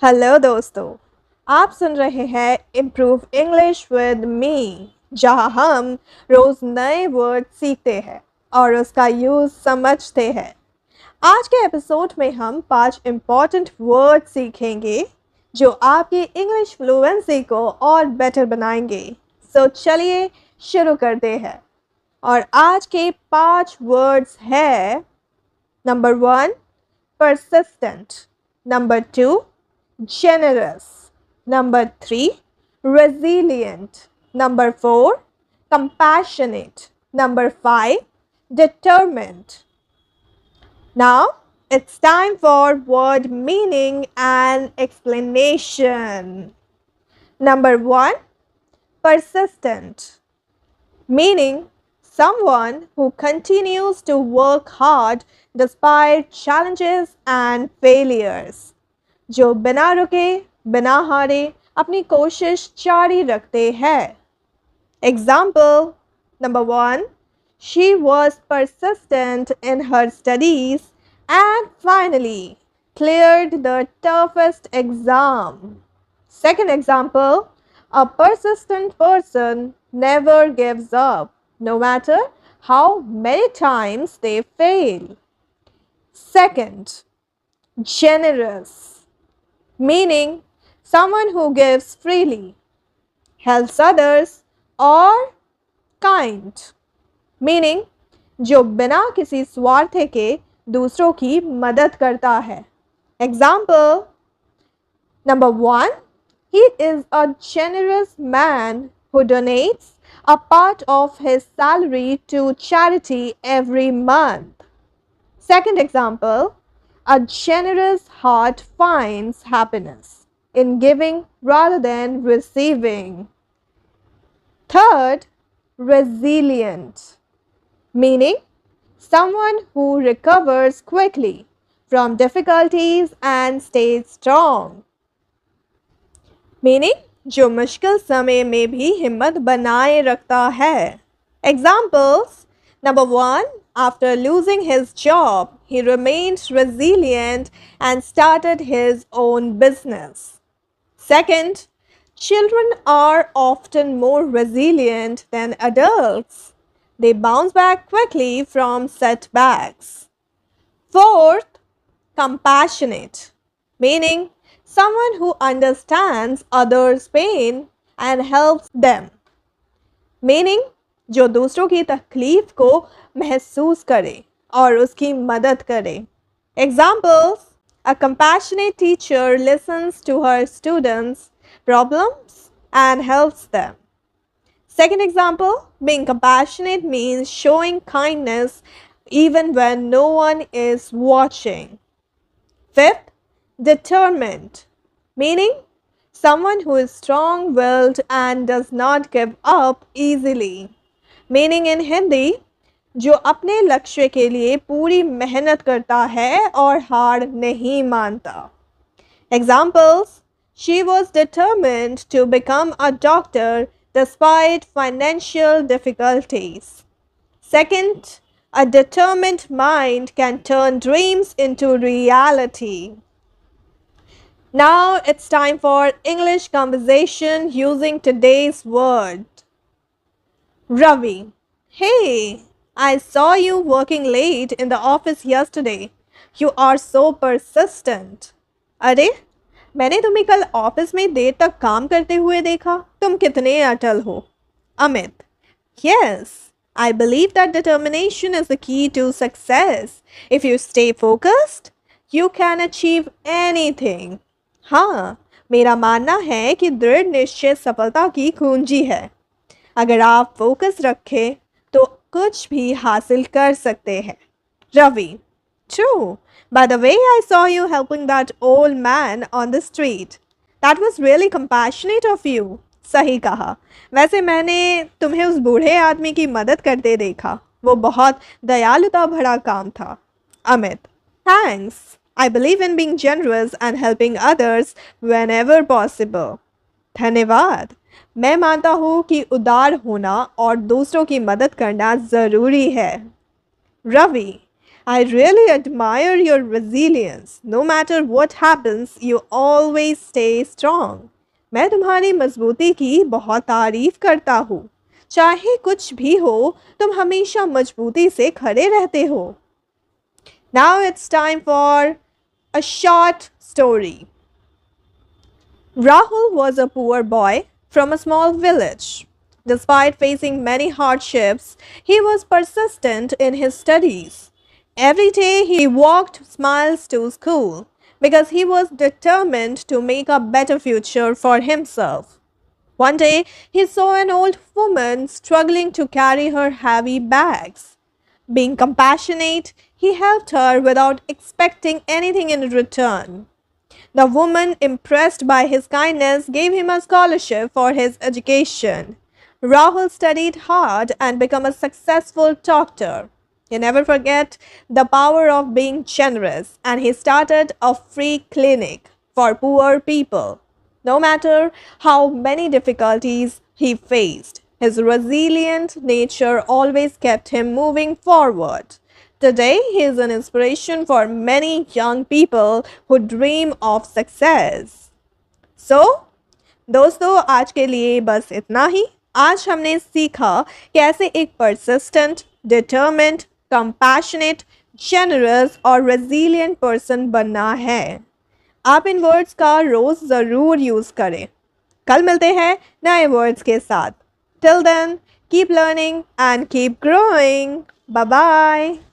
Hello दोस्तों, आप सुन रहे हैं इम्प्रूव इंग्लिश विद मी, जहां हम रोज नए वर्ड सीखते हैं और उसका यूज समझते हैं। आज के एपिसोड में हम 5 इम्पॉर्टेंट वर्ड सीखेंगे जो आपकी इंग्लिश फ्लुएंसी को और बेटर बनाएंगे। सो चलिए शुरू करते हैं। और आज के 5 वर्ड्स है number 1 persistent, number 2 generous, number 3 resilient, number 4 compassionate, number 5 determined. Now it's time for word meaning and explanation. Number 1 persistent, meaning someone who continues to work hard despite challenges and failures. जो बिना रुके बिना हारे अपनी कोशिश जारी रखते हैं। Example number 1, she was persistent in her studies and finally cleared the toughest exam. Second example, a persistent person never gives up, no matter how many times they fail. Second, generous, meaning someone who gives freely, helps others, or kind, meaning जो बिना किसी स्वार्थ के दूसरों की मदद करता है। Example number 1, he is a generous man who donates a part of his salary to charity every month. Second example, a generous heart finds happiness in giving rather than receiving. Third, resilient, meaning someone who recovers quickly from difficulties and stays strong. Meaning जो मुश्किल समय में भी हिम्मत बनाए रखता है। Examples number 1, after losing his job, he remained resilient and started his own business. Second, children are often more resilient than adults. They bounce back quickly from setbacks. Fourth, compassionate, meaning someone who understands others' pain and helps them. Meaning जो दूसरों की तकलीफ को महसूस करे और उसकी मदद करे। Examples, a compassionate teacher listens to her students' problems and helps them. Second example, being compassionate means showing kindness even when no one is watching. Fifth, determined, meaning someone who is strong-willed and does not give up easily. Meaning in Hindi, जो अपने लक्ष्य के लिए पूरी मेहनत करता है और हार नहीं मानता। Examples, she was determined to become a doctor despite financial difficulties. Second, a determined mind can turn dreams into reality. Now it's time for English conversation using today's word. Ravi, hey, I saw you working late in the office yesterday. You are so persistent. अरे, मैंने तुम्हें कल office में देर तक काम करते हुए देखा। तुम कितने अटल हो। Amit, yes, I believe that determination is the key to success. If you stay focused, you can achieve anything. हाँ, मेरा मानना है कि दृढ़ निश्चय सफलता की कुंजी है। अगर आप फोकस रखें तो कुछ भी हासिल कर सकते हैं। Ravi, true. By the way, I saw you helping that old man on the street. That was really compassionate of you. सही कहा। वैसे मैंने तुम्हें उस बूढ़े आदमी की मदद करते देखा। वो बहुत दयालुता भरा काम था। Amit, thanks. I believe in being generous and helping others whenever possible. धन्यवाद। मैं मानता हूँ कि उदार होना और दूसरों की मदद करना ज़रूरी है। Ravi, I really admire your resilience. No matter what happens, you always stay strong. मैं तुम्हारी मजबूती की बहुत तारीफ करता हूँ. चाहे कुछ भी हो, तुम हमेशा मजबूती से खड़े रहते हो. Now it's time for a short story. Rahul was a poor boy from a small village. Despite facing many hardships, he was persistent in his studies. Every day he walked miles to school because he was determined to make a better future for himself. One day he saw an old woman struggling to carry her heavy bags. Being compassionate, he helped her without expecting anything in return. The woman, impressed by his kindness, gave him a scholarship for his education. Rahul studied hard and became a successful doctor. He never forget the power of being generous, and he started a free clinic for poor people. No matter how many difficulties he faced, his resilient nature always kept him moving forward. Today, he is an inspiration for many young people who dream of success. So, दोस्तों आज के लिए बस इतना ही. आज हमने सीखा कैसे एक persistent, determined, compassionate, generous और resilient person बनना है. आप इन वर्ड्स का रोज ज़रूर यूज़ करें. कल मिलते हैं नए वर्ड्स के साथ. Till then, keep learning and keep growing. Bye bye.